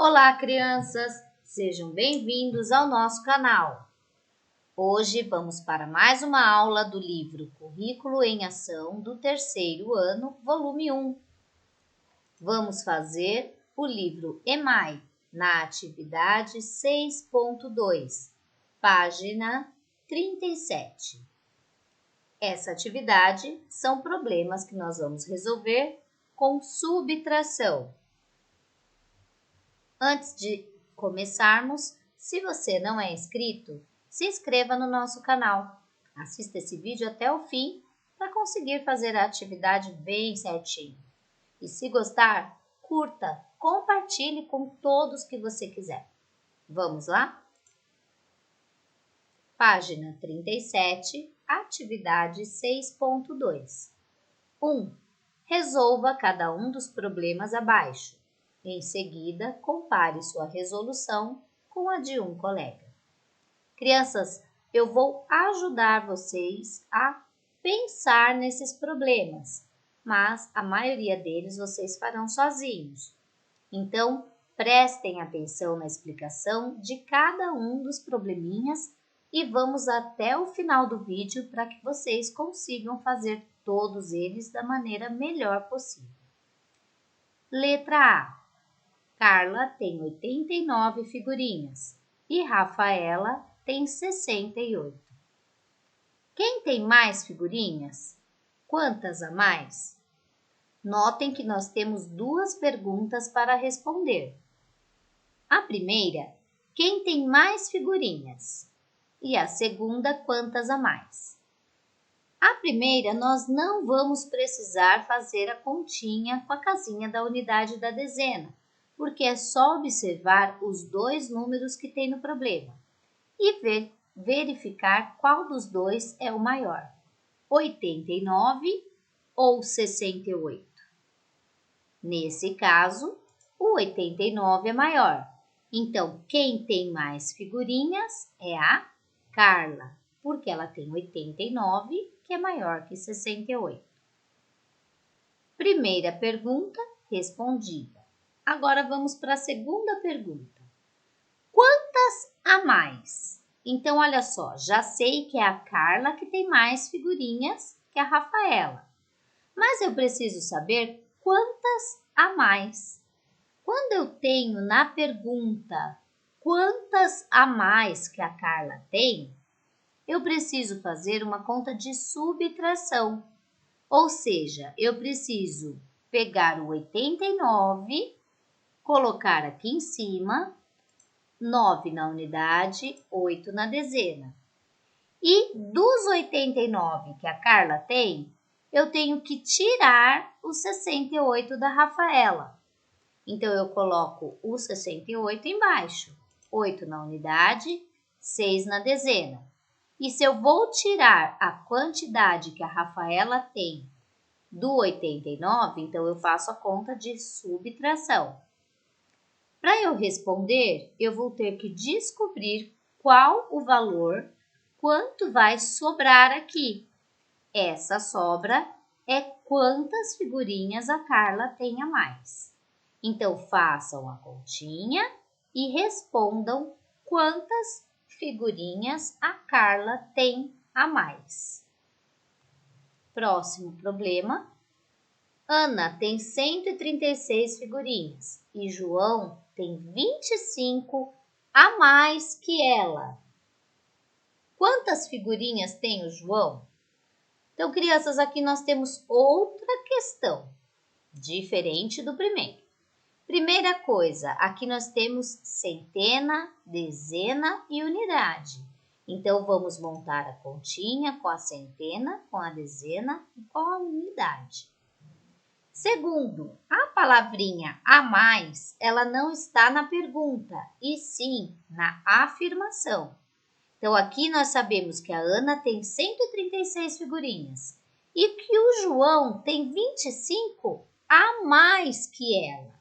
Olá, crianças! Sejam bem-vindos ao nosso canal. Hoje vamos para mais uma aula do livro Currículo em Ação do terceiro ano, volume 1. Vamos fazer o livro EMAI na atividade 6.2, página 37. Essa atividade são problemas que nós vamos resolver com subtração. Antes de começarmos, se você não é inscrito, se inscreva no nosso canal. Assista esse vídeo até o fim para conseguir fazer a atividade bem certinho. E se gostar, curta, compartilhe com todos que você quiser. Vamos lá? Página 37, atividade 6.2. 1. Resolva cada um dos problemas abaixo. Em seguida, compare sua resolução com a de um colega. Crianças, eu vou ajudar vocês a pensar nesses problemas, mas a maioria deles vocês farão sozinhos. Então, prestem atenção na explicação de cada um dos probleminhas e vamos até o final do vídeo para que vocês consigam fazer todos eles da maneira melhor possível. Letra A. Carla tem 89 figurinhas e Rafaela tem 68. Quem tem mais figurinhas? Quantas a mais? Notem que nós temos duas perguntas para responder. A primeira, quem tem mais figurinhas? E a segunda, quantas a mais? A primeira, nós não vamos precisar fazer a continha com a casinha da unidade da dezena, porque é só observar os dois números que tem no problema e verificar qual dos dois é o maior, 89 ou 68. Nesse caso, o 89 é maior. Então, quem tem mais figurinhas é a Carla, porque ela tem 89, que é maior que 68. Primeira pergunta respondida. Agora vamos para a segunda pergunta. Quantas a mais? Então, olha só, já sei que é a Carla que tem mais figurinhas que a Rafaela. Mas eu preciso saber quantas a mais. Quando eu tenho na pergunta quantas a mais que a Carla tem, eu preciso fazer uma conta de subtração. Ou seja, eu preciso pegar o 89, colocar aqui em cima, 9 na unidade, 8 na dezena. E dos 89 que a Carla tem, eu tenho que tirar os 68 da Rafaela. Então, eu coloco o 68 embaixo, 8 na unidade, 6 na dezena. E se eu vou tirar a quantidade que a Rafaela tem do 89, então eu faço a conta de subtração. Para eu responder, eu vou ter que descobrir qual o valor, quanto vai sobrar aqui. Essa sobra é quantas figurinhas a Carla tem a mais. Então, façam a continha e respondam quantas figurinhas a Carla tem a mais. Próximo problema. Ana tem 136 figurinhas e João tem 25 a mais que ela. Quantas figurinhas tem o João? Então, crianças, aqui nós temos outra questão, diferente do primeiro. Primeira coisa, aqui nós temos centena, dezena e unidade. Então, vamos montar a continha com a centena, com a dezena e com a unidade. Segundo, a palavrinha a mais, ela não está na pergunta, e sim na afirmação. Então, aqui nós sabemos que a Ana tem 136 figurinhas e que o João tem 25 a mais que ela.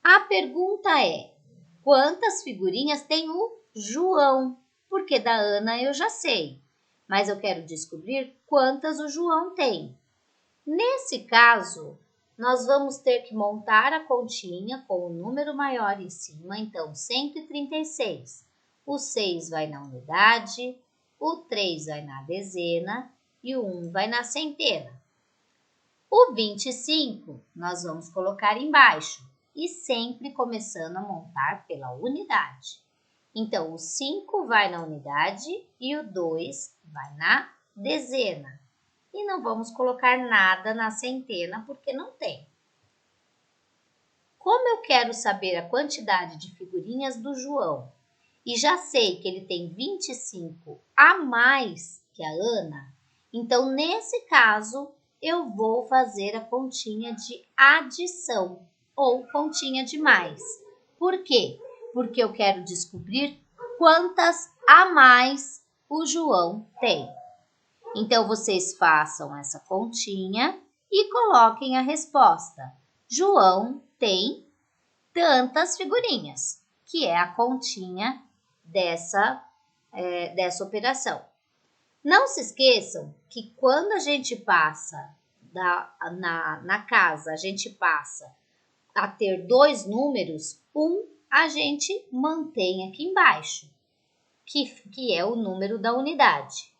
A pergunta é, quantas figurinhas tem o João? Porque da Ana eu já sei, mas eu quero descobrir quantas o João tem. Nesse caso, nós vamos ter que montar a continha com o número maior em cima, então 136. O 6 vai na unidade, o 3 vai na dezena e o 1 vai na centena. O 25 nós vamos colocar embaixo e sempre começando a montar pela unidade. Então, o 5 vai na unidade e o 2 vai na dezena. E não vamos colocar nada na centena porque não tem. Como eu quero saber a quantidade de figurinhas do João e já sei que ele tem 25 a mais que a Ana, então nesse caso eu vou fazer a continha de adição ou continha de mais. Por quê? Porque eu quero descobrir quantas a mais o João tem. Então, vocês façam essa continha e coloquem a resposta. João tem tantas figurinhas, que é a continha dessa operação. Não se esqueçam que quando a gente passa na casa, a gente passa a ter dois números, a gente mantém aqui embaixo, que é o número da unidade.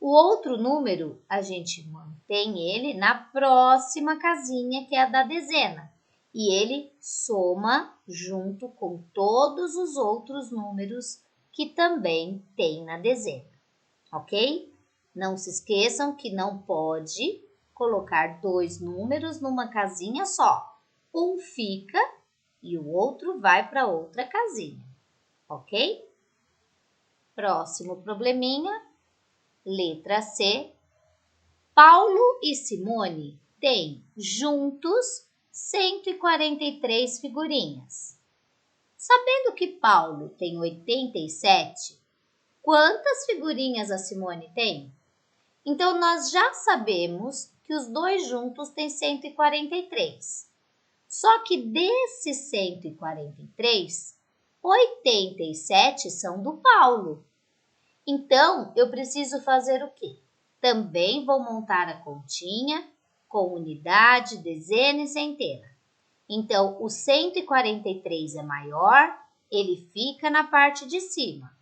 O outro número, a gente mantém ele na próxima casinha, que é a da dezena. E ele soma junto com todos os outros números que também tem na dezena, ok? Não se esqueçam que não pode colocar dois números numa casinha só. Um fica e o outro vai para outra casinha, ok? Próximo probleminha. Letra C. Paulo e Simone têm juntos 143 figurinhas. Sabendo que Paulo tem 87, quantas figurinhas a Simone tem? Então, nós já sabemos que os dois juntos têm 143. Só que desses 143, 87 são do Paulo. Então, eu preciso fazer o quê? Também vou montar a continha com unidade, dezena e centena. Então, o 143 é maior, ele fica na parte de cima.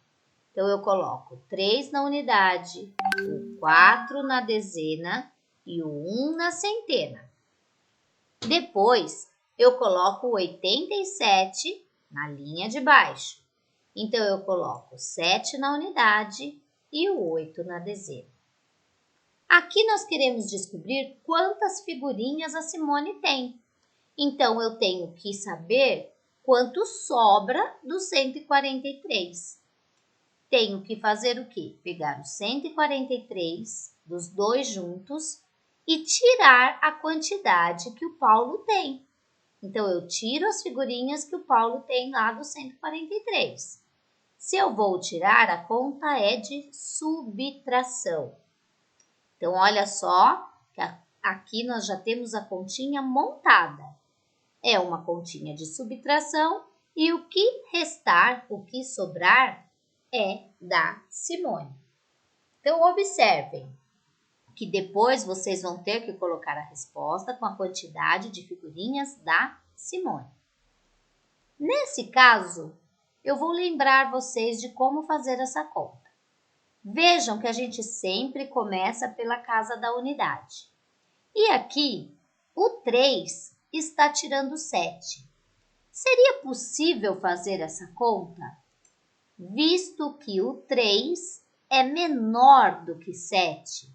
Então, eu coloco 3 na unidade, o 4 na dezena e o 1 na centena. Depois, eu coloco o 87 na linha de baixo. Então, eu coloco 7 na unidade e o 8 na dezena. Aqui nós queremos descobrir quantas figurinhas a Simone tem. Então, eu tenho que saber quanto sobra do 143. Tenho que fazer o quê? Pegar o 143 dos dois juntos e tirar a quantidade que o Paulo tem. Então, eu tiro as figurinhas que o Paulo tem lá do 143. Se eu vou tirar, a conta é de subtração. Então, olha só, que aqui nós já temos a continha montada. É uma continha de subtração e o que restar, o que sobrar, é da Simone. Então, observem que depois vocês vão ter que colocar a resposta com a quantidade de figurinhas da Simone. Nesse caso, eu vou lembrar vocês de como fazer essa conta. Vejam que a gente sempre começa pela casa da unidade. E aqui, o 3 está tirando 7. Seria possível fazer essa conta? Visto que o 3 é menor do que 7.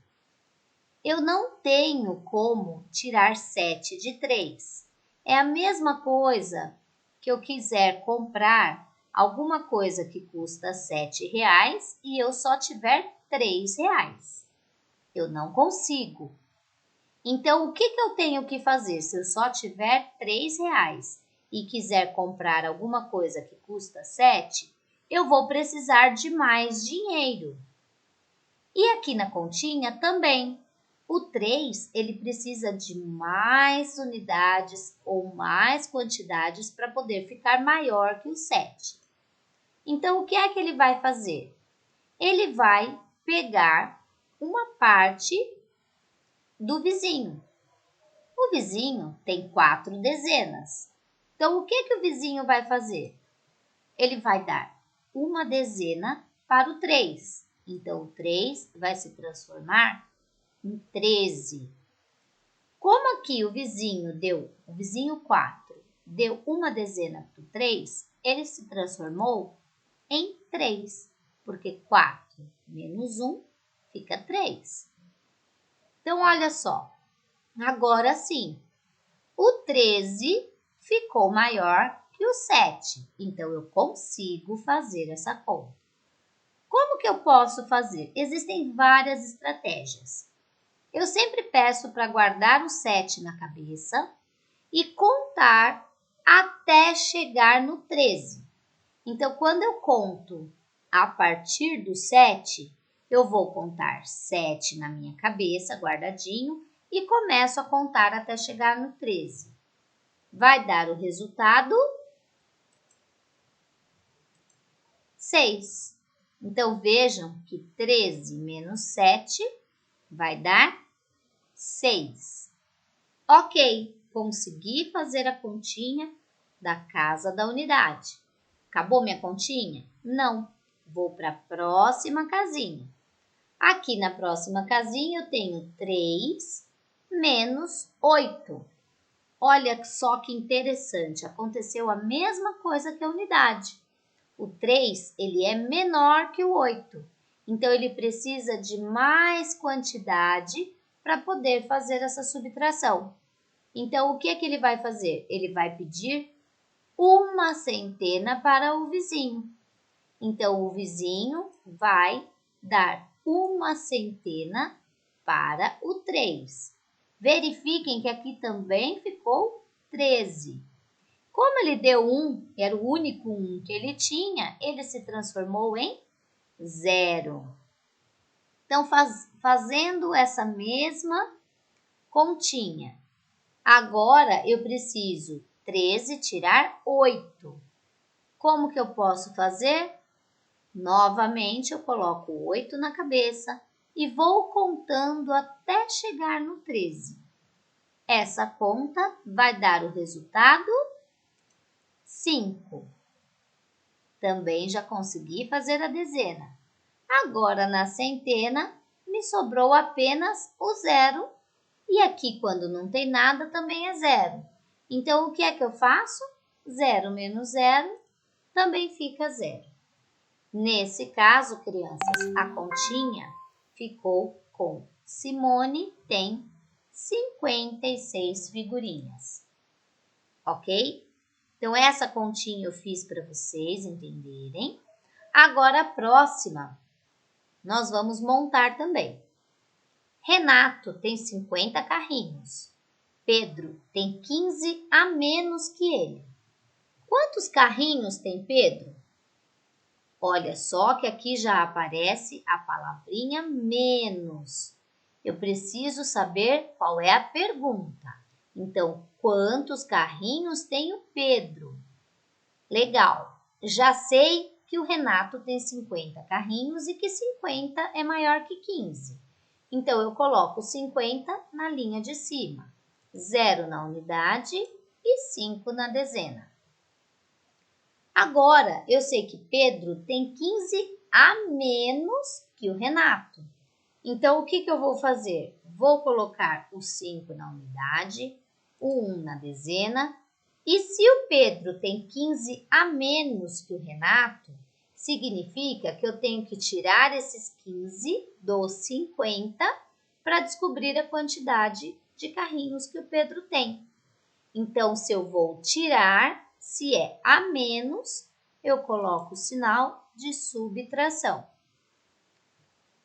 Eu não tenho como tirar 7 de 3. É a mesma coisa que eu quiser comprar alguma coisa que custa R$7 e eu só tiver R$3. Eu não consigo. Então, o que eu tenho que fazer se eu só tiver R$3 e quiser comprar alguma coisa que custa 7? Eu vou precisar de mais dinheiro. E aqui na continha também. O 3, ele precisa de mais unidades ou mais quantidades para poder ficar maior que o 7. Então, o que é que ele vai fazer? Ele vai pegar uma parte do vizinho. O vizinho tem 4 dezenas. Então, o que o vizinho vai fazer? Ele vai dar uma dezena para o 3. Então, o 3 vai se transformar em 13. Como aqui o vizinho 4, deu uma dezena para o 3, ele se transformou em 3, porque 4 menos 1 fica 3. Então, olha só, agora sim, o 13 ficou maior que o 7, então eu consigo fazer essa conta. Como que eu posso fazer? Existem várias estratégias. Eu sempre peço para guardar o 7 na cabeça e contar até chegar no 13. Então, quando eu conto a partir do 7, eu vou contar 7 na minha cabeça, guardadinho, e começo a contar até chegar no 13. Vai dar o resultado 6. Então, vejam que 13 menos 7 vai dar 6. Ok, consegui fazer a continha da casa da unidade. Acabou minha continha? Não, vou para a próxima casinha. Aqui na próxima casinha eu tenho 3 menos 8. Olha só que interessante, aconteceu a mesma coisa que a unidade. O 3, ele é menor que o 8, então ele precisa de mais quantidade para poder fazer essa subtração. Então, o que é que ele vai fazer? Ele vai pedir uma centena para o vizinho. Então, o vizinho vai dar uma centena para o 3. Verifiquem que aqui também ficou 13. Como ele deu 1, era o único 1 que ele tinha, ele se transformou em 0. Então, fazendo essa mesma continha, agora eu preciso 13 tirar 8. Como que eu posso fazer? Novamente, eu coloco 8 na cabeça e vou contando até chegar no 13. Essa conta vai dar o resultado 5. Também já consegui fazer a dezena. Agora, na centena, me sobrou apenas o 0. E aqui, quando não tem nada, também é 0. Então, o que é que eu faço? 0 menos 0 também fica 0. Nesse caso, crianças, a continha ficou com Simone tem 56 figurinhas. Ok? Então, essa continha eu fiz para vocês entenderem. Agora, a próxima, nós vamos montar também. Renato tem 50 carrinhos. Pedro tem 15 a menos que ele. Quantos carrinhos tem Pedro? Olha só que aqui já aparece a palavrinha menos. Eu preciso saber qual é a pergunta. Então, quantos carrinhos tem o Pedro? Legal, já sei que o Renato tem 50 carrinhos e que 50 é maior que 15. Então, eu coloco 50 na linha de cima, 0 na unidade e 5 na dezena. Agora, eu sei que Pedro tem 15 a menos que o Renato. Então, o que eu vou fazer? Vou colocar o 5 na unidade, o 1 na dezena. E se o Pedro tem 15 a menos que o Renato, significa que eu tenho que tirar esses 15 dos 50 para descobrir a quantidade de carrinhos que o Pedro tem. Então, se eu vou tirar, se é a menos, eu coloco o sinal de subtração.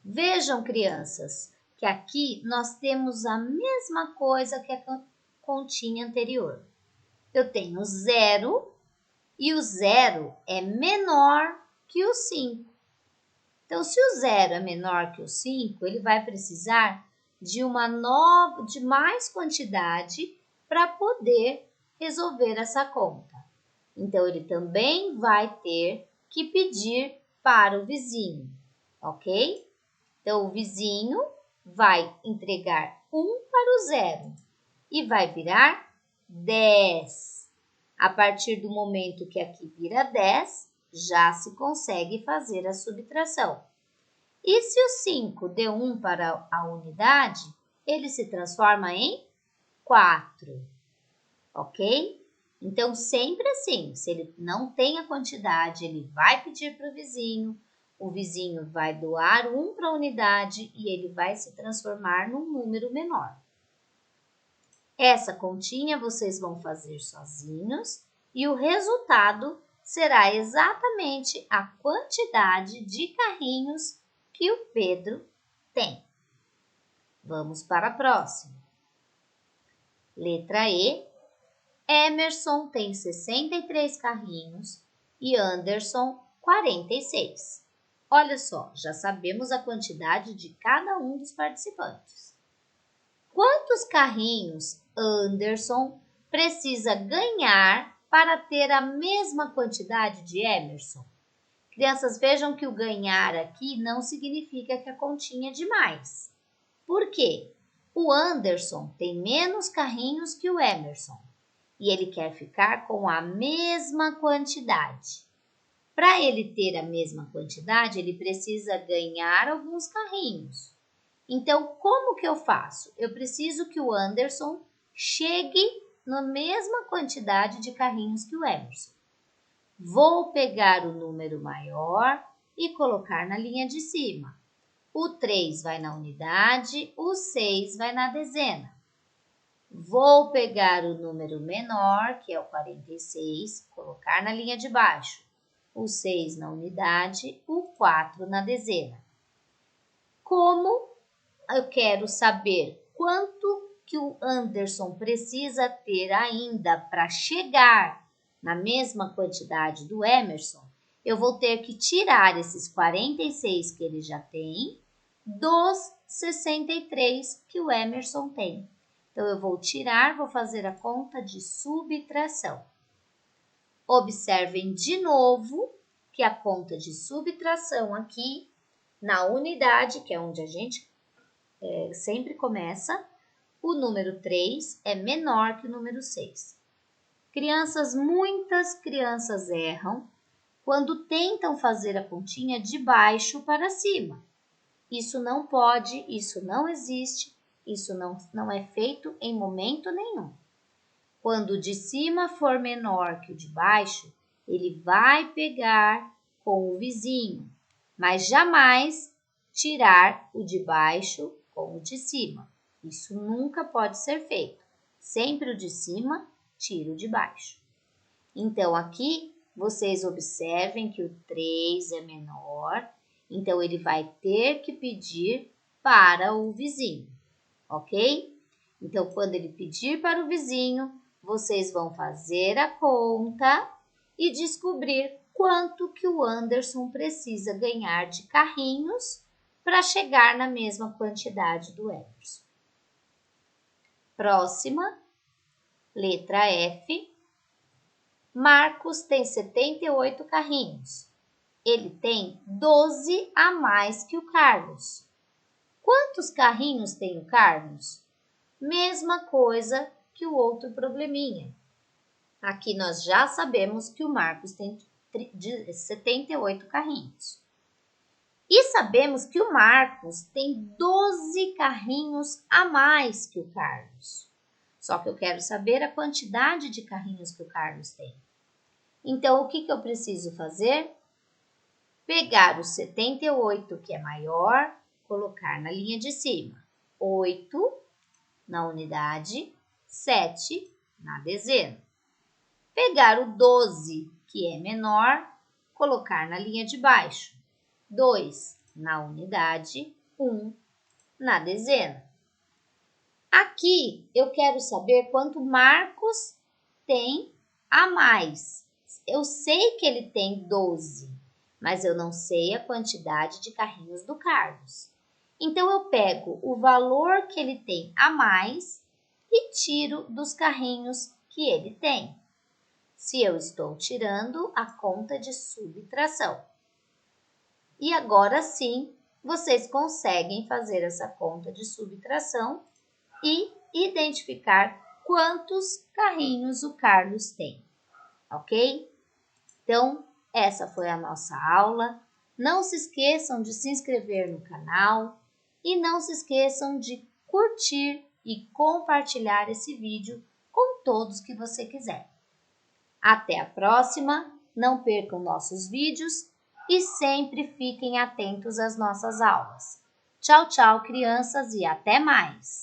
Vejam, crianças, que aqui nós temos a mesma coisa que a continha anterior. Eu tenho 0 e o 0 é menor que o 5. Então, se o 0 é menor que o 5, ele vai precisar de mais quantidade para poder resolver essa conta. Então, ele também vai ter que pedir para o vizinho, ok? Então, o vizinho vai entregar 1 para o 0. e vai virar 10. A partir do momento que aqui vira 10, já se consegue fazer a subtração. E se o 5 deu 1 para a unidade, ele se transforma em 4, ok? Então, sempre assim, se ele não tem a quantidade, ele vai pedir para o vizinho vai doar 1 para a unidade e ele vai se transformar num número menor. Essa continha vocês vão fazer sozinhos e o resultado será exatamente a quantidade de carrinhos que o Pedro tem. Vamos para a próxima. Letra E. Emerson tem 63 carrinhos e Anderson 46. Olha só, já sabemos a quantidade de cada um dos participantes. Quantos carrinhos Anderson precisa ganhar para ter a mesma quantidade de Emerson? Crianças, vejam que o ganhar aqui não significa que a continha é demais. Por quê? O Anderson tem menos carrinhos que o Emerson e ele quer ficar com a mesma quantidade. Para ele ter a mesma quantidade, ele precisa ganhar alguns carrinhos. Então, como que eu faço? Eu preciso que o Anderson chegue na mesma quantidade de carrinhos que o Emerson. Vou pegar o número maior e colocar na linha de cima. O 3 vai na unidade, o 6 vai na dezena. Vou pegar o número menor, que é o 46, colocar na linha de baixo. O 6 na unidade, o 4 na dezena. Como eu quero saber quanto que o Anderson precisa ter ainda para chegar na mesma quantidade do Emerson, eu vou ter que tirar esses 46 que ele já tem dos 63 que o Emerson tem. Então, eu vou tirar, vou fazer a conta de subtração. Observem de novo que a conta de subtração aqui, na unidade, que é onde a gente sempre começa, o número 3 é menor que o número 6. Crianças, muitas crianças erram quando tentam fazer a continha de baixo para cima. Isso não pode, isso não existe, isso não é feito em momento nenhum. Quando o de cima for menor que o de baixo, ele vai pegar com o vizinho, mas jamais tirar o de baixo com o de cima. Isso nunca pode ser feito. Sempre o de cima tira o de baixo. Então, aqui vocês observem que o 3 é menor, então ele vai ter que pedir para o vizinho, ok? Então, quando ele pedir para o vizinho, vocês vão fazer a conta e descobrir quanto que o Anderson precisa ganhar de carrinhos para chegar na mesma quantidade do Emerson. Próxima, letra F. Marcos tem 78 carrinhos. Ele tem 12 a mais que o Carlos. Quantos carrinhos tem o Carlos? Mesma coisa que o outro probleminha. Aqui nós já sabemos que o Marcos tem 78 carrinhos. E sabemos que o Marcos tem 12 carrinhos a mais que o Carlos. Só que eu quero saber a quantidade de carrinhos que o Carlos tem. Então, o que eu preciso fazer? Pegar o 78, que é maior, colocar na linha de cima. 8 na unidade, 7 na dezena. Pegar o 12, que é menor, colocar na linha de baixo. 2 na unidade, 1 na dezena. Aqui eu quero saber quanto Marcos tem a mais. Eu sei que ele tem 12, mas eu não sei a quantidade de carrinhos do Carlos. Então, eu pego o valor que ele tem a mais e tiro dos carrinhos que ele tem. Se eu estou tirando a conta de subtração. E agora sim, vocês conseguem fazer essa conta de subtração e identificar quantos carrinhos o Carlos tem, ok? Então, essa foi a nossa aula. Não se esqueçam de se inscrever no canal e não se esqueçam de curtir e compartilhar esse vídeo com todos que você quiser. Até a próxima, não percam nossos vídeos e sempre fiquem atentos às nossas aulas. Tchau, tchau, crianças, e até mais!